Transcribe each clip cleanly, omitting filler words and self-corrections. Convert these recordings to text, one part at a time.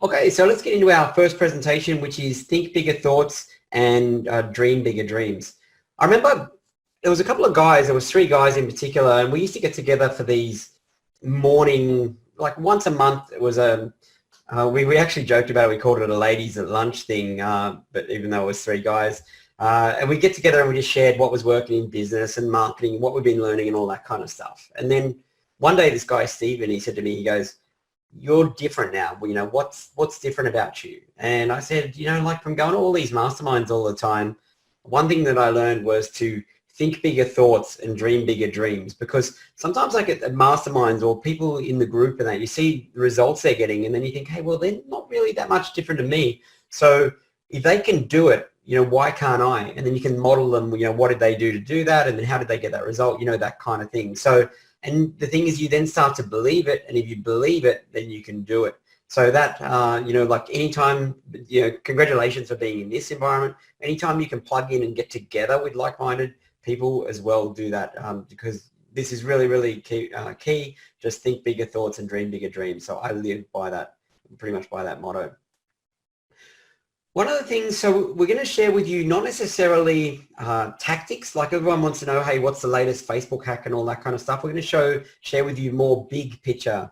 Okay, so let's get into our first presentation, which is Think Bigger Thoughts and Dream Bigger Dreams. I remember there was a couple of guys, there was three guys in particular, and we used to get together for these morning, like once a month. It was we actually joked about it, we called it a ladies at lunch thing, but even though it was three guys. And we get together and we just shared what was working in business and marketing, what we've been learning and all that kind of stuff. And then one day this guy, Stephen, he said to me, he goes, "You're different now. Well, what's different about you?" And I said, like from going to all these masterminds all the time, one thing that I learned was to think bigger thoughts and dream bigger dreams, because sometimes like at masterminds or people in the group and that you see the results they're getting and then you think, hey, well, they're not really that much different to me. So if they can do it, why can't I? And then you can model them, what did they do to do that? And then how did they get that result? That kind of thing. So, and the thing is you then start to believe it. And if you believe it, then you can do it. So that, like anytime, congratulations for being in this environment. Anytime you can plug in and get together with like-minded people as well, do that, because this is really, really key. Just think bigger thoughts and dream bigger dreams. So I live by that, pretty much by that motto. One of the things, so we're going to share with you not necessarily tactics, like everyone wants to know, hey, what's the latest Facebook hack and all that kind of stuff. We're going to share with you more big picture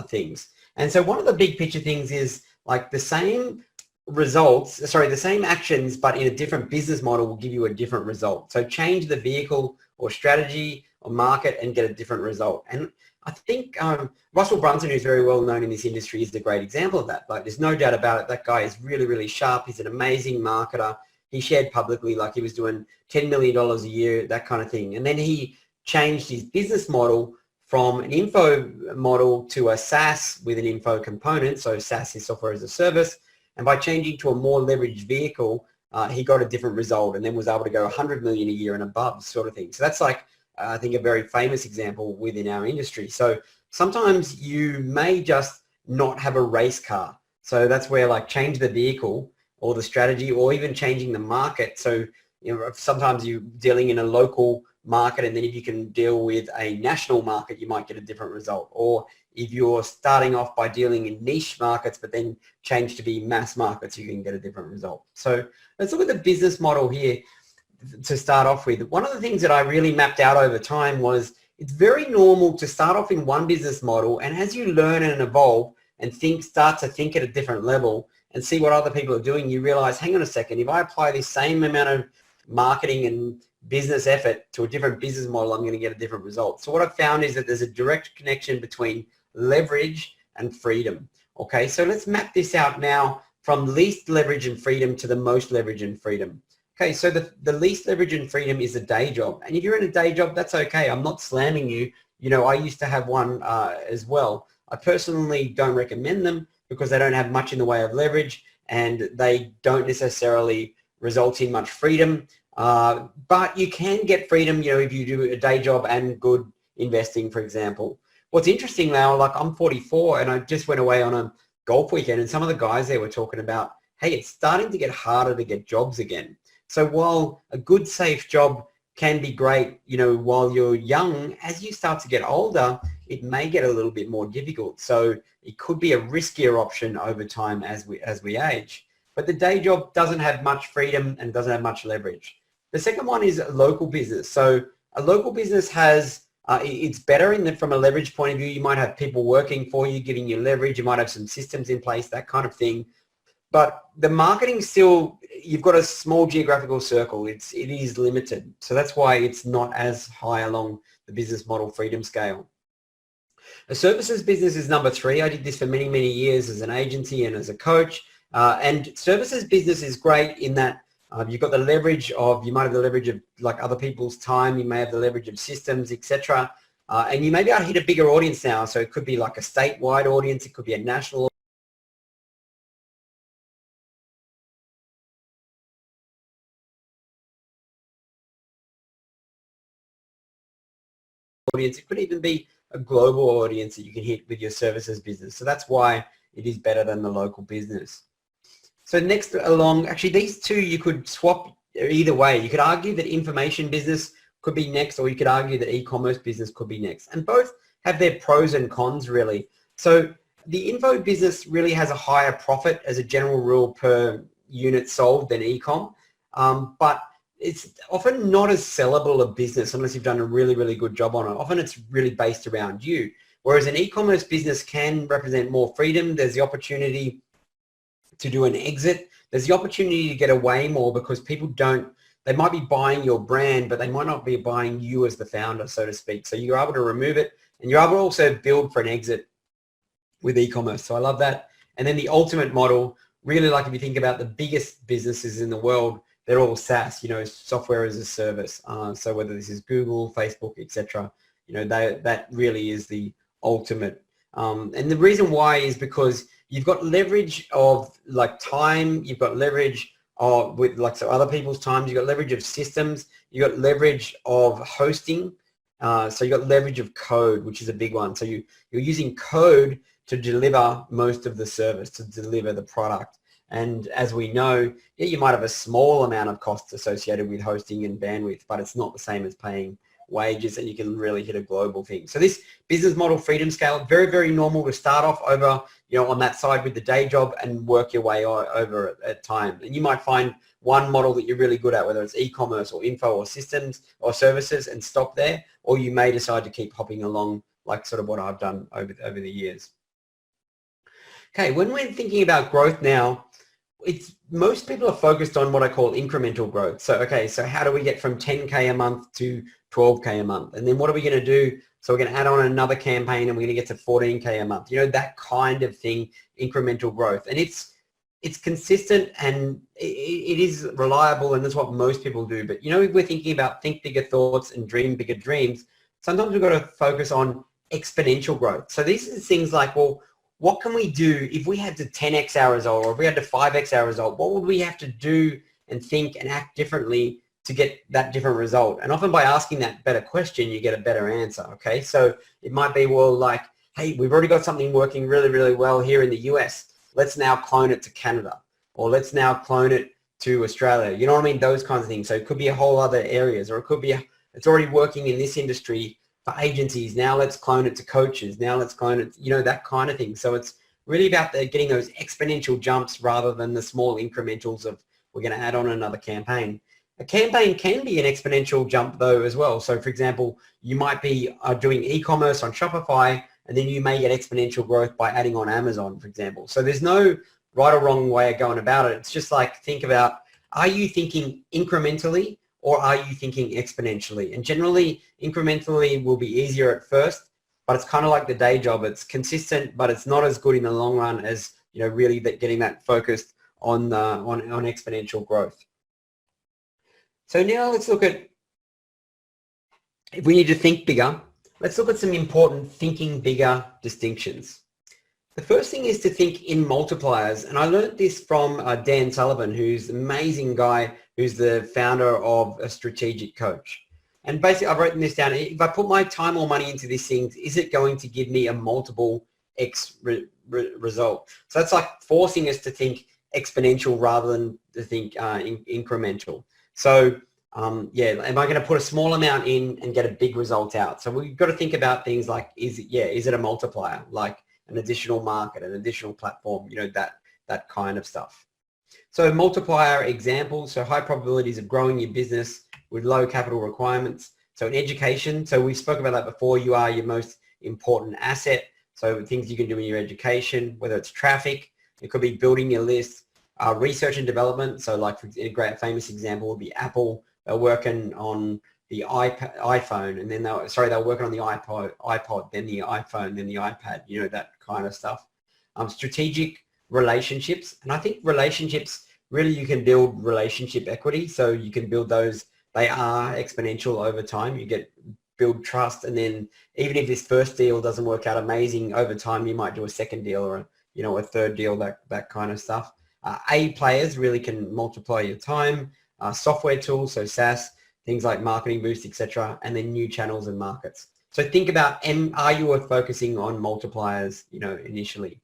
things. And so one of the big picture things is like the same the same actions, but in a different business model will give you a different result. So change the vehicle or strategy or market and get a different result. And I think Russell Brunson, who's very well known in this industry, is a great example of that. Like, there's no doubt about it. That guy is really, really sharp. He's an amazing marketer. He shared publicly like he was doing $10 million a year, that kind of thing. And then he changed his business model from an info model to a SaaS with an info component. So SaaS is software as a service. And by changing to a more leveraged vehicle, he got a different result and then was able to go 100 million a year and above, sort of thing. So that's like, I think, a very famous example within our industry. So sometimes you may just not have a race car. So that's where like change the vehicle or the strategy or even changing the market. So sometimes you're dealing in a local market, and then if you can deal with a national market, you might get a different result. Or if you're starting off by dealing in niche markets, but then change to be mass markets, you can get a different result. So let's look at the business model here to start off with. One of the things that I really mapped out over time was it's very normal to start off in one business model, and as you learn and evolve and start to think at a different level and see what other people are doing, you realize, hang on a second, if I apply this same amount of marketing and business effort to a different business model, I'm going to get a different result. So what I've found is that there's a direct connection between leverage and freedom. Okay, so let's map this out now from least leverage and freedom to the most leverage and freedom. Okay, so the least leverage and freedom is a day job. And if you're in a day job, that's okay. I'm not slamming you. I used to have one as well. I personally don't recommend them because they don't have much in the way of leverage and they don't necessarily result in much freedom. But you can get freedom, if you do a day job and good investing, for example. What's interesting now, like I'm 44 and I just went away on a golf weekend and some of the guys there were talking about, hey, it's starting to get harder to get jobs again. So while a good, safe job can be great, while you're young, as you start to get older, it may get a little bit more difficult. So it could be a riskier option over time as we age. But the day job doesn't have much freedom and doesn't have much leverage. The second one is a local business. So a local business has, it's better from a leverage point of view. You might have people working for you, giving you leverage. You might have some systems in place, that kind of thing. But the marketing still, you've got a small geographical circle. It is limited. So that's why it's not as high along the business model freedom scale. A services business is number 3. I did this for many, many years as an agency and as a coach. And services business is great in that you've got the leverage of, you might have the leverage of like other people's time, you may have the leverage of systems, etc. And you may be able to hit a bigger audience now. So it could be like a statewide audience, it could be a national audience. It could even be a global audience that you can hit with your services business. So that's why it is better than the local business. So next along, actually these two you could swap either way. You could argue that information business could be next, or you could argue that e-commerce business could be next. And both have their pros and cons really. So the info business really has a higher profit as a general rule per unit sold than e-com, but it's often not as sellable a business unless you've done a really, really good job on it. Often it's really based around you. Whereas an e-commerce business can represent more freedom. There's the opportunity to do an exit. There's the opportunity to get away more because people don't, they might be buying your brand, but they might not be buying you as the founder, so to speak. So you're able to remove it and you're able to also build for an exit with e-commerce. So I love that. And then the ultimate model, really, like if you think about the biggest businesses in the world, they're all SaaS, software as a service. So whether this is Google, Facebook, etc., that really is the ultimate. And the reason why is because you've got leverage of like time, you've got leverage of with like so other people's times, you've got leverage of systems, you've got leverage of hosting. So you've got leverage of code, which is a big one. So you're using code to deliver most of the service, to deliver the product. And as we know, yeah, you might have a small amount of costs associated with hosting and bandwidth, but it's not the same as paying wages, and you can really hit a global thing. So this business model freedom scale, very, very normal to start off over, on that side with the day job and work your way over at time. And you might find one model that you're really good at, whether it's e-commerce or info or systems or services, and stop there, or you may decide to keep hopping along like sort of what I've done over the years. Okay, when we're thinking about growth now, most people are focused on what I call incremental growth. So, okay, so how do we get from 10K a month to 12K a month? And then what are we going to do? So we're going to add on another campaign and we're going to get to 14K a month. That kind of thing, incremental growth. And it's consistent and it is reliable, and that's what most people do. But, if we're thinking about think bigger thoughts and dream bigger dreams, sometimes we've got to focus on exponential growth. So these are things like, well, what can we do if we had to 10x our result, or if we had to 5x our result? What would we have to do and think and act differently to get that different result? And often by asking that better question, you get a better answer, okay? So it might be, well, like, hey, we've already got something working really, really well here in the US. Let's now clone it to Canada, or let's now clone it to Australia. You know what I mean? Those kinds of things. So it could be a whole other areas, or it could be, it's already working in this industry for agencies. Now let's clone it to coaches. Now let's clone it, that kind of thing. So it's really about getting those exponential jumps rather than the small incrementals of we're going to add on another campaign. A campaign can be an exponential jump though as well. So for example, you might be doing e-commerce on Shopify, and then you may get exponential growth by adding on Amazon, for example. So there's no right or wrong way of going about it. It's just like, think about, are you thinking incrementally, or are you thinking exponentially? And generally, incrementally will be easier at first, but it's kind of like the day job. It's consistent, but it's not as good in the long run as, really getting that focused on exponential growth. So now let's look at, if we need to think bigger, let's look at some important thinking bigger distinctions. The first thing is to think in multipliers, and I learned this from Dan Sullivan, who's an amazing guy, who's the founder of A Strategic Coach. And basically, I've written this down. If I put my time or money into these things, is it going to give me a multiple X result? So that's like forcing us to think exponential rather than to think incremental. So yeah, am I going to put a small amount in and get a big result out? So we've got to think about things like, is it a multiplier, like an additional market, an additional platform, that kind of stuff. So multiplier examples, so high probabilities of growing your business with low capital requirements. So in education, so we spoke about that before, you are your most important asset. So things you can do in your education, whether it's traffic, it could be building your list, research and development. So like a great famous example would be Apple. They're working on the iPhone, and then they're working on the iPod, then the iPhone, then the iPad, that kind of stuff. Strategic relationships, and I think relationships, really you can build relationship equity, so you can build those. They are exponential over time. You build trust, and then even if this first deal doesn't work out amazing, over time you might do a second deal or a third deal, that kind of stuff. A players really can multiply your time. Software tools, so SaaS, things like Marketing Boost, etc., and then new channels and markets. So think about, are you focusing on multipliers, initially?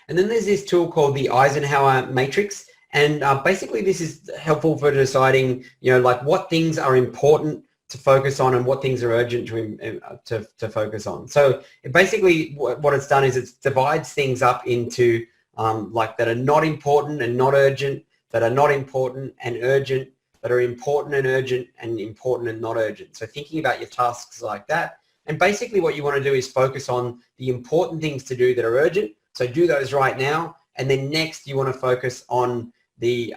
And then there's this tool called the Eisenhower Matrix, and basically this is helpful for deciding, like what things are important to focus on and what things are urgent to focus on. So basically what it's done is it divides things up into like that are not important and not urgent, that are not important and urgent, that are important and urgent, and important and not urgent. So thinking about your tasks like that. And basically what you want to do is focus on the important things to do that are urgent. So do those right now. And then next you want to focus on the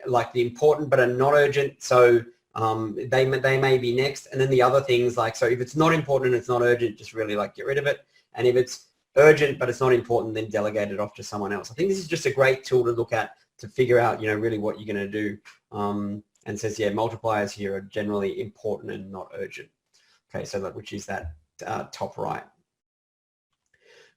like the important but are not urgent. So they may be next. And then the other things, like, so if it's not important and it's not urgent, just really like get rid of it. And if it's urgent but it's not important, then delegate it off to someone else. I think this is just a great tool to look at to figure out, you know, really what you're going to do. And says, yeah, multipliers here are generally important and not urgent. Okay, so that, which is that top right.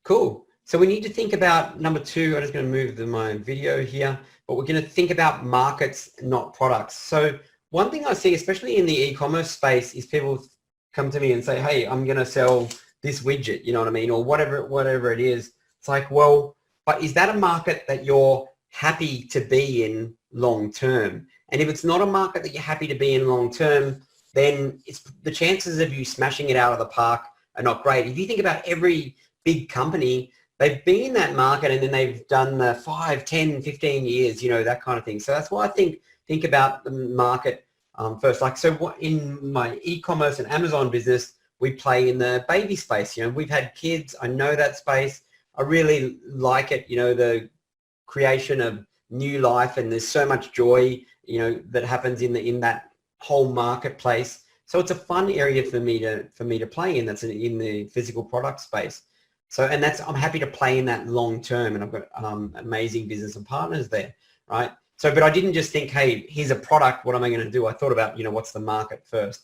Cool. So we need to think about number 2. I'm just going to move my video here, but we're going to think about markets, not products. So one thing I see, especially in the e-commerce space, is people come to me and say, hey, I'm going to sell this widget, you know what I mean? Or whatever it is. It's like, well, but is that a market that you're happy to be in long term? And if it's not a market that you're happy to be in long term, then it's, the chances of you smashing it out of the park are not great. If you think about every big company, they've been in that market and then they've done the 5, 10, 15 years, you know, that kind of thing. So that's why I think about the market first. Like, so what, in my e-commerce and Amazon business, we play in the baby space. You know, we've had kids. I know that space. I really like it. You know, the creation of new life, and there's so much joy, you know, that happens in that whole marketplace. So it's a fun area for me to play in. That's in the physical product space. So, and that's, I'm happy to play in that long term, and I've got amazing business and partners there, right? So, but I didn't just think, hey, here's a product, what am I going to do? I thought about, you know, what's the market first.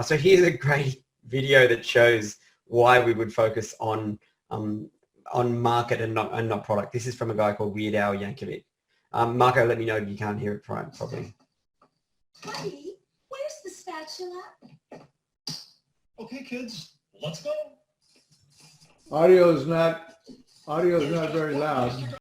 So here's a great video that shows why we would focus on market and not product. This is from a guy called Weird Al Yankovic. Marco, let me know if you can't hear it properly. Buddy, where's the spatula? Okay, kids, let's go. Audio's not very loud.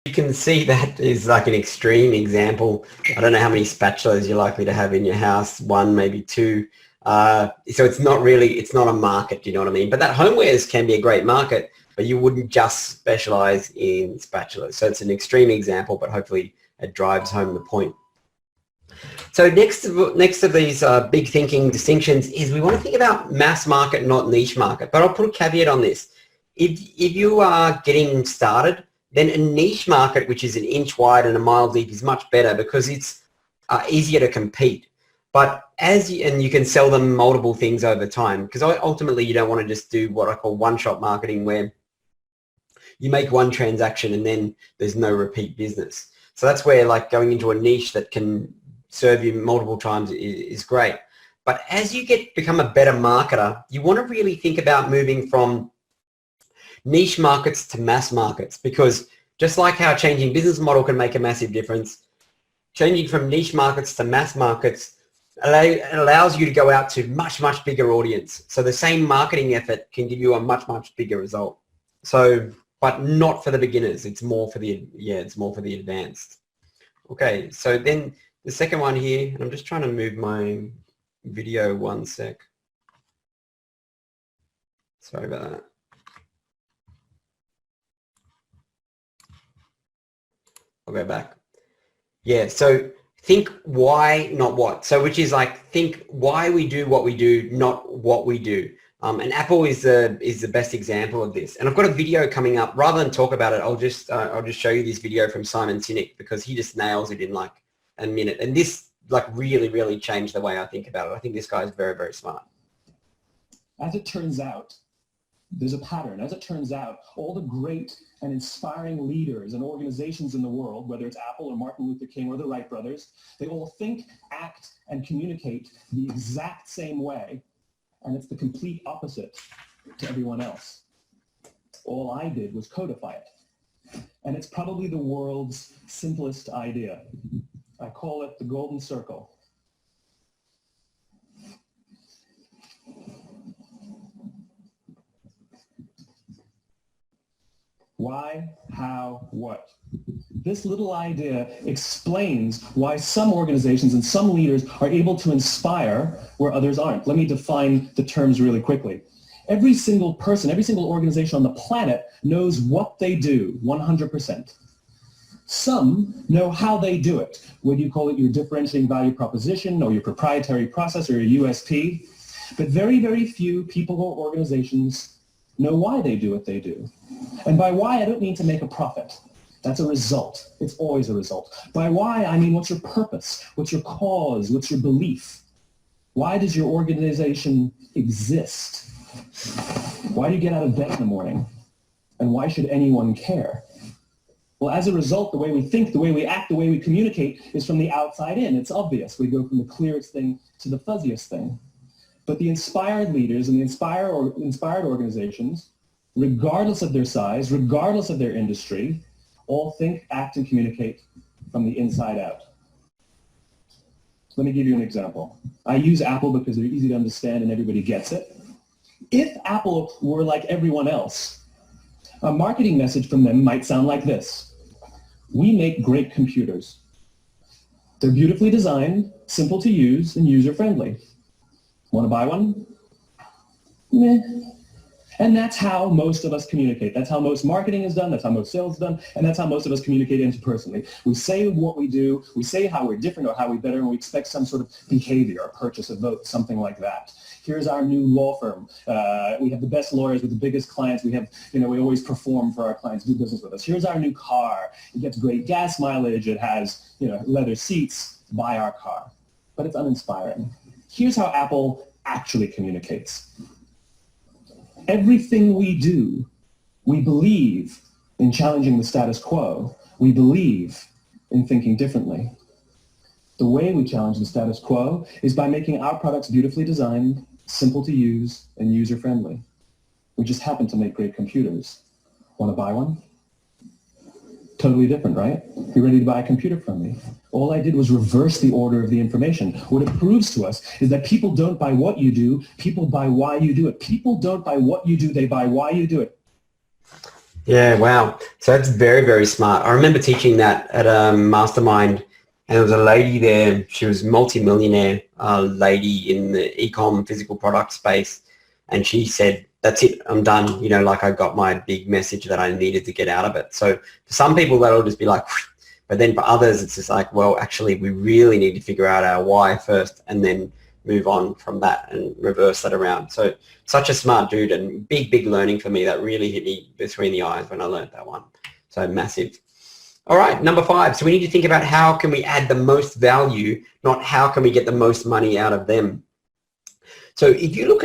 You can see that is like an extreme example. I don't know how many spatulas you're likely to have in your house, 1, maybe 2. So it's not a market, you know what I mean? But that homewares can be a great market, but you wouldn't just specialize in spatulas. So it's an extreme example, but hopefully it drives home the point. So next of these big thinking distinctions is we want to think about mass market, not niche market. But I'll put a caveat on this. If you are getting started, then a niche market, which is 1 inch wide and 1 mile deep, is much better because it's easier to compete. But and you can sell them multiple things over time, because ultimately you don't want to just do what I call one-shot marketing, where you make one transaction and then there's no repeat business. So that's where, like, going into a niche that can serve you multiple times is great. But as you become a better marketer, you want to really think about moving from niche markets to mass markets, because just like how changing business model can make a massive difference, changing from niche markets to mass markets allows you to go out to much bigger audience. So the same marketing effort can give you a much bigger result. So, but not for the beginners. It's more for the advanced. Okay, so then the second one here, and I'm just trying to move my video 1 sec. Sorry about that. I'll go back. Yeah, so think why, not what. So which is like think why we do what we do, not what we do. And Apple is the best example of this. And I've got a video coming up. Rather than talk about it, I'll just show you this video from Simon Sinek because he just nails it in like a minute. And this like really changed the way I think about it. I think this guy is very smart. As it turns out, there's a pattern. As it turns out, all the great and inspiring leaders and organizations in the world, whether it's Apple or Martin Luther King or the Wright brothers, they all think, act, and communicate the exact same way, and it's the complete opposite to everyone else. All I did was codify it. And it's probably the world's simplest idea. I call it the golden circle. Why, how, what? This little idea explains why some organizations and some leaders are able to inspire where others aren't. Let me define the terms really quickly. Every single person, every single organization on the planet knows what they do 100%. Some know how they do it, whether you call it your differentiating value proposition or your proprietary process or your USP. But very few people or organizations know why they do what they do. And by why, I don't mean to make a profit. That's a result. It's always a result. By why, I mean what's your purpose? What's your cause? What's your belief? Why does your organization exist? Why do you get out of bed in the morning? And why should anyone care? Well, as a result, the way we think, the way we act, the way we communicate is from the outside in. It's obvious. We go from the clearest thing to the fuzziest thing. But the inspired leaders and the inspired organizations, regardless of their size, regardless of their industry, all think, act, and communicate from the inside out. Let me give you an example. I use Apple because they're easy to understand and everybody gets it. If Apple were like everyone else, a marketing message from them might sound like this. We make great computers. They're beautifully designed, simple to use, and user-friendly. Want to buy one? Meh. And that's how most of us communicate. That's how most marketing is done. That's how most sales is done. And that's how most of us communicate interpersonally. We say what we do. We say how we're different or how we're better, and we expect some sort of behavior, a purchase, a vote, something like that. Here's our new law firm. We have the best lawyers with the biggest clients. We have, we always perform for our clients, do business with us. Here's our new car. It gets great gas mileage. It has, leather seats. Buy our car. But it's uninspiring. Here's how Apple actually communicates. Everything we do, we believe in challenging the status quo. We believe in thinking differently. The way we challenge the status quo is by making our products beautifully designed, simple to use, and user-friendly. We just happen to make great computers. Want to buy one? Totally different, right? You're ready to buy a computer from me. All I did was reverse the order of the information. What it proves to us is that people don't buy what you do, people buy why you do it. People don't buy what you do, they buy why you do it. Yeah, wow. So that's very smart. I remember teaching that at a mastermind, and there was a lady there. She was a multi-millionaire lady in the e-com physical product space. And she said, that's it, I'm done. Like I got my big message that I needed to get out of it. So for some people, that'll just be like, but then for others, it's just like, well, actually, we really need to figure out our why first and then move on from that and reverse that around. So such a smart dude and big learning for me. That really hit me between the eyes when I learned that one. So massive. All right, number 5. So we need to think about how can we add the most value, not how can we get the most money out of them. So if you look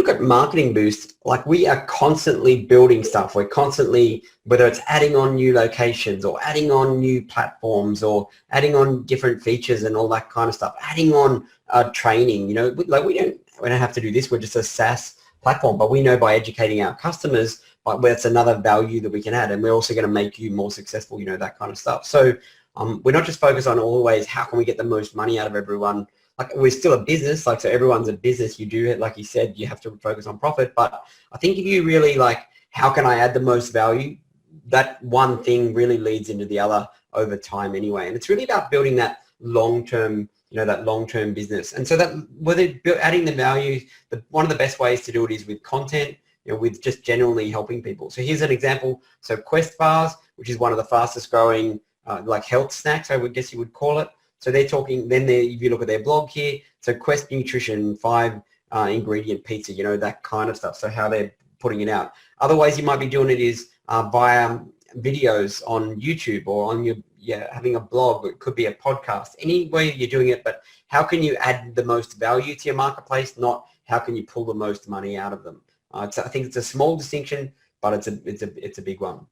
at Marketing Boost, like we are constantly building stuff. We're constantly, whether it's adding on new locations or adding on new platforms or adding on different features and all that kind of stuff, adding on training, like we don't have to do this. We're just a SaaS platform, but we know by educating our customers, that's another value that we can add. And we're also going to make you more successful, that kind of stuff. So we're not just focused on always how can we get the most money out of everyone. Like we're still a business, so everyone's a business. You do it, like you said, you have to focus on profit. But I think if you really how can I add the most value? That one thing really leads into the other over time anyway. And it's really about building that long-term, that long-term business. And so that whether adding the value, one of the best ways to do it is with content, with just generally helping people. So here's an example. So Quest bars, which is one of the fastest growing like health snacks, I would guess you would call it. So they're talking, then if you look at their blog here, so Quest Nutrition, 5 ingredient pizza, you know, that kind of stuff. So how they're putting it out. Other ways you might be doing it is via videos on YouTube or on your, having a blog. It could be a podcast. Any way you're doing it, but how can you add the most value to your marketplace, not how can you pull the most money out of them. I think it's a small distinction, but it's a big one.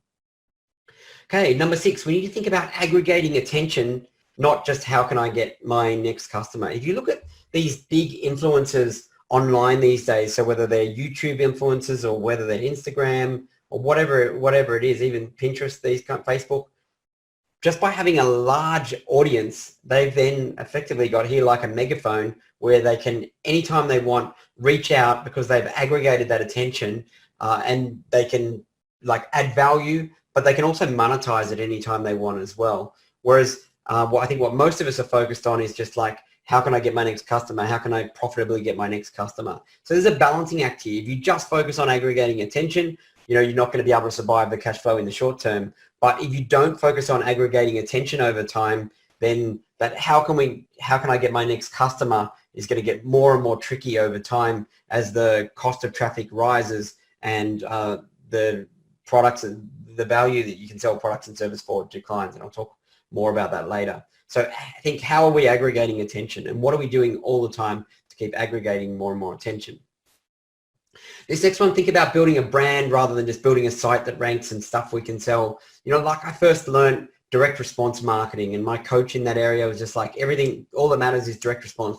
Okay, number 6, we need to think about aggregating attention, not just how can I get my next customer. If you look at these big influencers online these days, so whether they're YouTube influencers or whether they're Instagram or whatever it is, even Pinterest, these kind of Facebook, just by having a large audience, they've then effectively got here like a megaphone where they can, anytime they want, reach out because they've aggregated that attention and they can like add value, but they can also monetize it anytime they want as well. Whereas I think what most of us are focused on is just like, how can I get my next customer? How can I profitably get my next customer? So there's a balancing act here. If you just focus on aggregating attention, you know, you're not going to be able to survive the cash flow in the short term. But if you don't focus on aggregating attention over time, then that how can I get my next customer is going to get more and more tricky over time as the cost of traffic rises and the products and the value that you can sell products and service for declines. And I'll talk more about that later. So I think, how are we aggregating attention and what are we doing all the time to keep aggregating more and more attention? This next one, think about building a brand rather than just building a site that ranks and stuff we can sell. You know, like I first learned direct response marketing and my coach in that area was just like, everything, all that matters is direct response,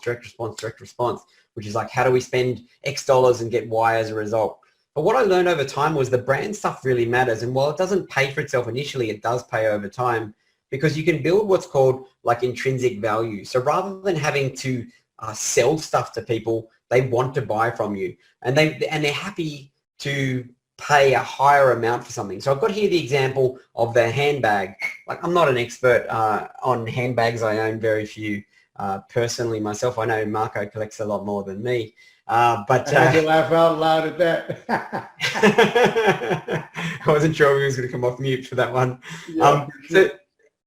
which is like, how do we spend X dollars and get Y as a result? But what I learned over time was the brand stuff really matters. And while it doesn't pay for itself initially, it does pay over time because you can build what's called like intrinsic value. So rather than having to sell stuff to people, they want to buy from you and they're happy to pay a higher amount for something. So I've got here the example of the handbag. Like, I'm not an expert on handbags. I own very few personally myself. I know Marco collects a lot more than me. But I had to laugh out loud at that. I wasn't sure if he was going to come off mute for that one. Yeah, So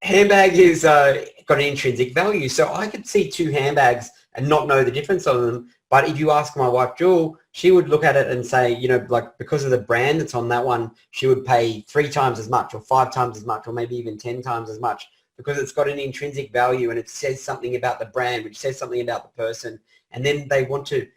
handbag is got an intrinsic value. So I could see 2 handbags and not know the difference of them. But if you ask my wife, Jewel, she would look at it and say, you know, like because of the brand that's on that one, she would pay 3 times as much or 5 times as much or maybe even 10 times as much because it's got an intrinsic value and it says something about the brand, which says something about the person. And then they want to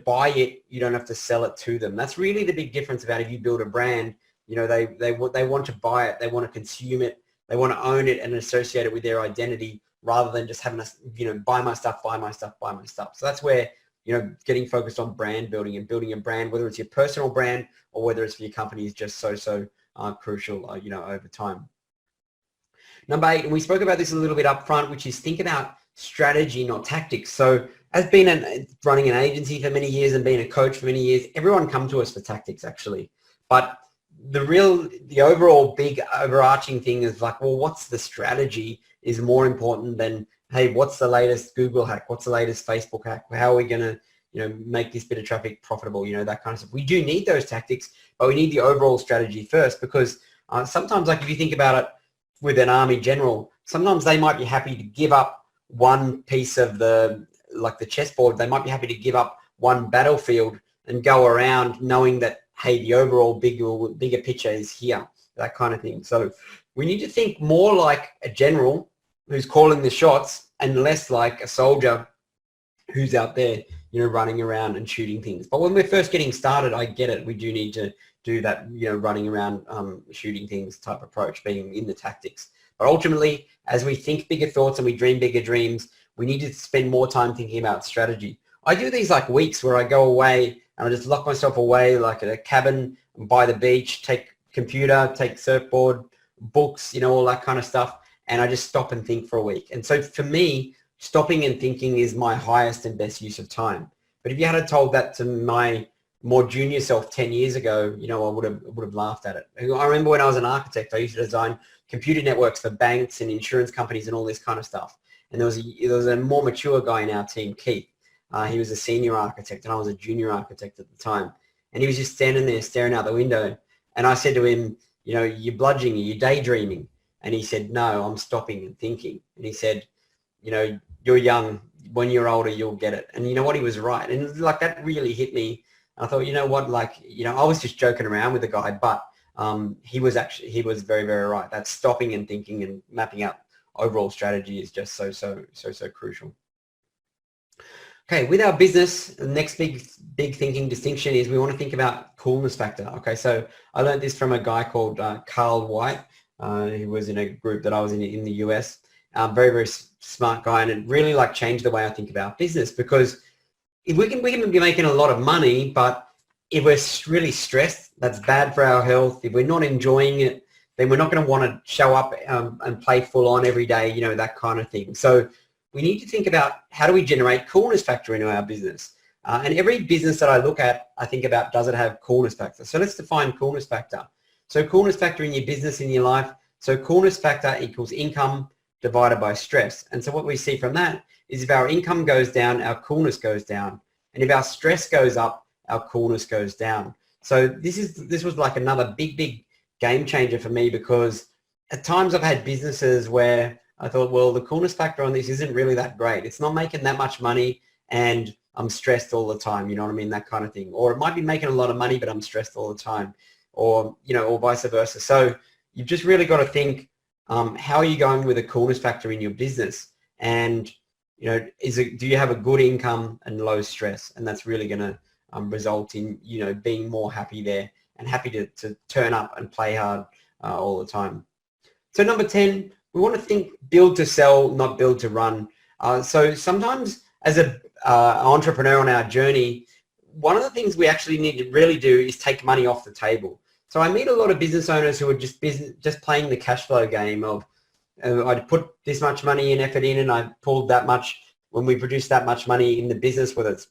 buy it. You don't have to sell it to them. That's really the big difference about if you build a brand. You know, they want to buy it. They want to consume it. They want to own it and associate it with their identity rather than just having us, you know, buy my stuff. So that's where, you know, getting focused on brand building and building a brand, whether it's your personal brand or whether it's for your company, is just so crucial, you know, over time. Number 8, and we spoke about this a little bit up front, which is think about strategy, not tactics. So as running an agency for many years and being a coach for many years, everyone come to us for tactics actually. But the overall big overarching thing is like, well, what's the strategy is more important than, hey, what's the latest Google hack? What's the latest Facebook hack? How are we going to, you know, make this bit of traffic profitable? You know, that kind of stuff. We do need those tactics, but we need the overall strategy first because sometimes, like if you think about it with an army general, sometimes they might be happy to give up one piece of the chessboard. They might be happy to give up one battlefield and go around knowing that, hey, the overall bigger picture is here, that kind of thing. So we need to think more like a general who's calling the shots and less like a soldier who's out there, you know, running around and shooting things. But when we're first getting started, I get it. We do need to do that, you know, running around shooting things type approach, being in the tactics. But ultimately, as we think bigger thoughts and we dream bigger dreams, we need to spend more time thinking about strategy. I do these like weeks where I go away and I just lock myself away like at a cabin by the beach, take computer, take surfboard, books, you know, all that kind of stuff. And I just stop and think for a week. And so for me, stopping and thinking is my highest and best use of time. But if you had told that to my more junior self 10 years ago, you know, I would have laughed at it. I remember when I was an architect, I used to design computer networks for banks and insurance companies and all this kind of stuff. And there was a more mature guy in our team, Keith. He was a senior architect and I was a junior architect at the time. And he was just standing there staring out the window. And I said to him, you know, you're bludging, you're daydreaming. And he said, no, I'm stopping and thinking. And he said, you know, you're young. When you're older, you'll get it. And you know what? He was right. And like that really hit me. I thought, you know what? Like, you know, I was just joking around with the guy, but he was very, very right. That stopping and thinking and mapping out overall strategy is just so crucial. Okay, with our business, the next big thinking distinction is we want to think about coolness factor. Okay, so I learned this from a guy called Carl White. He was in a group that I was in the US. Very, very smart guy, and it really like changed the way I think about business, because if we can be making a lot of money, but if we're really stressed, that's bad for our health. If we're not enjoying it, then we're not going to want to show up and play full on every day, you know, that kind of thing. So we need to think about how do we generate coolness factor into our business. And every business that I look at, I think about, does it have coolness factor? So let's define coolness factor. So coolness factor in your business, in your life. So coolness factor equals income divided by stress. And so what we see from that is if our income goes down, our coolness goes down. And if our stress goes up, our coolness goes down. So this was like another big game changer for me, because at times I've had businesses where I thought, well, the coolness factor on this isn't really that great. It's not making that much money and I'm stressed all the time, you know what I mean? That kind of thing. Or it might be making a lot of money, but I'm stressed all the time, or, you know, or vice versa. So you've just really got to think, how are you going with a coolness factor in your business? And, you know, do you have a good income and low stress? And that's really going to result in, you know, being more happy there and happy to turn up and play hard all the time. So number 10, we want to think build to sell, not build to run. So sometimes as an entrepreneur on our journey, one of the things we actually need to really do is take money off the table. So I meet a lot of business owners who are just playing the cash flow game of, I'd put this much money and effort in and I pulled that much when we produce that much money in the business, whether it's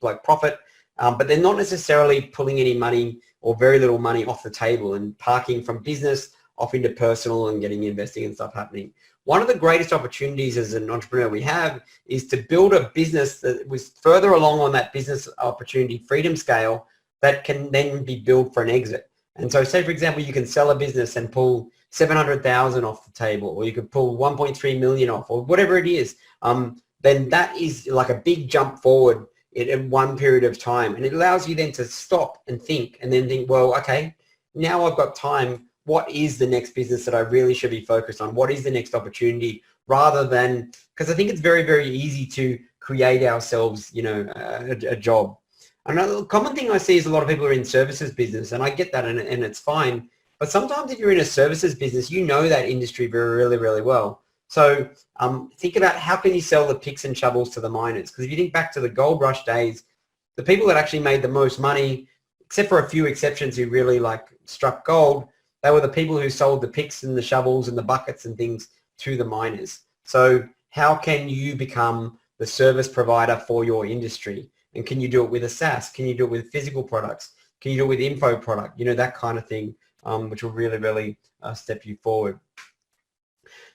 like profit, but they're not necessarily pulling any money or very little money off the table and parking from business off into personal and getting investing and stuff happening. One of the greatest opportunities as an entrepreneur we have is to build a business that was further along on that business opportunity freedom scale that can then be built for an exit. And so say, for example, you can sell a business and pull 700,000 off the table, or you could pull 1.3 million off, or whatever it is. Then that is like a big jump forward in one period of time. And it allows you then to stop and think, and then think, well, okay, now I've got time. What is the next business that I really should be focused on? What is the next opportunity? Rather than, because I think it's very, very easy to create ourselves, you know, a job. Another common thing I see is a lot of people are in services business, and I get that, and it's fine. But sometimes if you're in a services business, you know that industry really, really well. So think about how can you sell the picks and shovels to the miners? Because if you think back to the gold rush days, the people that actually made the most money, except for a few exceptions who really like struck gold, they were the people who sold the picks and the shovels and the buckets and things to the miners. So how can you become the service provider for your industry? And can you do it with a SaaS? Can you do it with physical products? Can you do it with info product? You know, that kind of thing, which will really, really step you forward.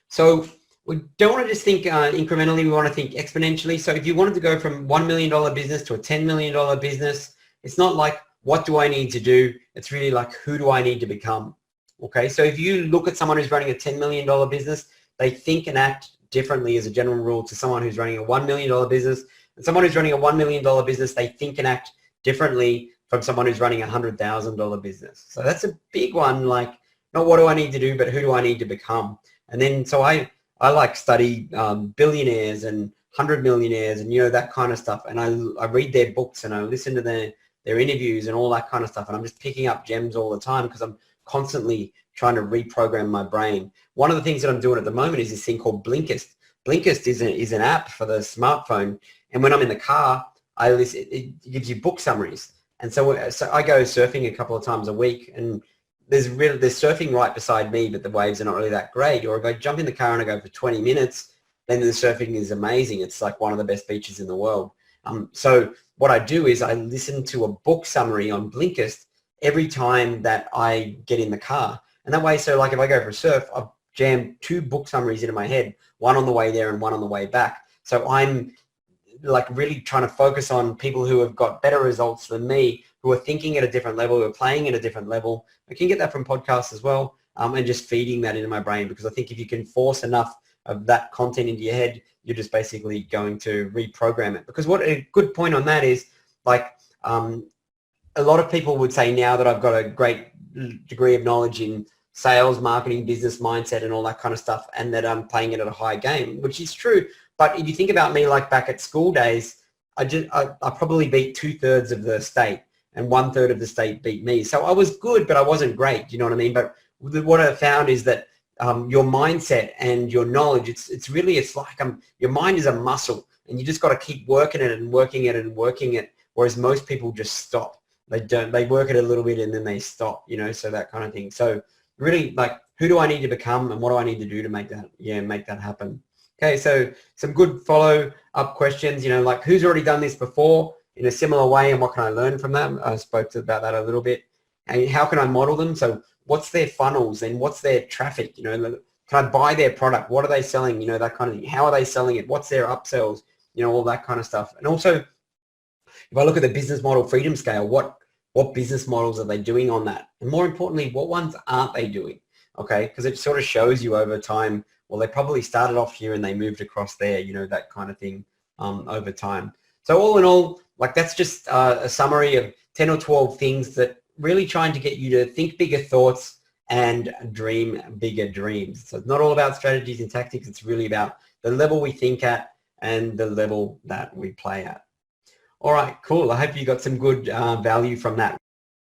So we don't want to just think incrementally, we want to think exponentially. So if you wanted to go from $1 million business to a $10 million business, it's not like, what do I need to do? It's really like, who do I need to become? Okay, so if you look at someone who's running a $10 million business, they think and act differently as a general rule to someone who's running a $1 million business. And someone who's running a $1 million business, they think and act differently from someone who's running a $100,000 business. So that's a big one, like not what do I need to do, but who do I need to become? And then so I like study billionaires and 100 millionaires and, you know, that kind of stuff. And I read their books and I listen to their interviews and all that kind of stuff. And I'm just picking up gems all the time because I'm constantly trying to reprogram my brain. One of the things that I'm doing at the moment is this thing called Blinkist. Blinkist is an app for the smartphone. And when I'm in the car, it gives you book summaries. And so I go surfing a couple of times a week, and there's surfing right beside me, but the waves are not really that great. Or if I jump in the car and I go for 20 minutes, then the surfing is amazing. It's like one of the best beaches in the world. So what I do is I listen to a book summary on Blinkist every time that I get in the car. And that way, so like if I go for a surf, I've jammed 2 book summaries into my head, one on the way there and one on the way back. So I'm like really trying to focus on people who have got better results than me, who are thinking at a different level, who are playing at a different level. I can get that from podcasts as well. and just feeding that into my brain, because I think if you can force enough of that content into your head, you're just basically going to reprogram it. Because what a good point on that is, like, a lot of people would say now that I've got a great degree of knowledge in sales, marketing, business mindset and all that kind of stuff, and that I'm playing it at a high game, which is true. But if you think about me, like back at school days, I probably beat 2/3 of the state and 1/3 of the state beat me. So I was good, but I wasn't great. You know what I mean? But what I found is that your mindset and your knowledge, it's like your mind is a muscle, and you just got to keep working it and working it and working it. Whereas most people just stop. They work it a little bit and then they stop, you know, so that kind of thing. So really, like, who do I need to become and what do I need to do to make that happen? Okay, so some good follow-up questions, you know, like who's already done this before in a similar way and what can I learn from them? I spoke about that a little bit. And how can I model them? So what's their funnels and what's their traffic? You know, can I buy their product? What are they selling? You know, that kind of thing. How are they selling it? What's their upsells? You know, all that kind of stuff. And also, if I look at the business model freedom scale, what business models are they doing on that? And more importantly, what ones aren't they doing? Okay, because it sort of shows you over time, well, they probably started off here and they moved across there, you know, that kind of thing over time. So all in all, like, that's just a summary of 10 or 12 things that really trying to get you to think bigger thoughts and dream bigger dreams. So it's not all about strategies and tactics. It's really about the level we think at and the level that we play at. All right, cool. I hope you got some good value from that.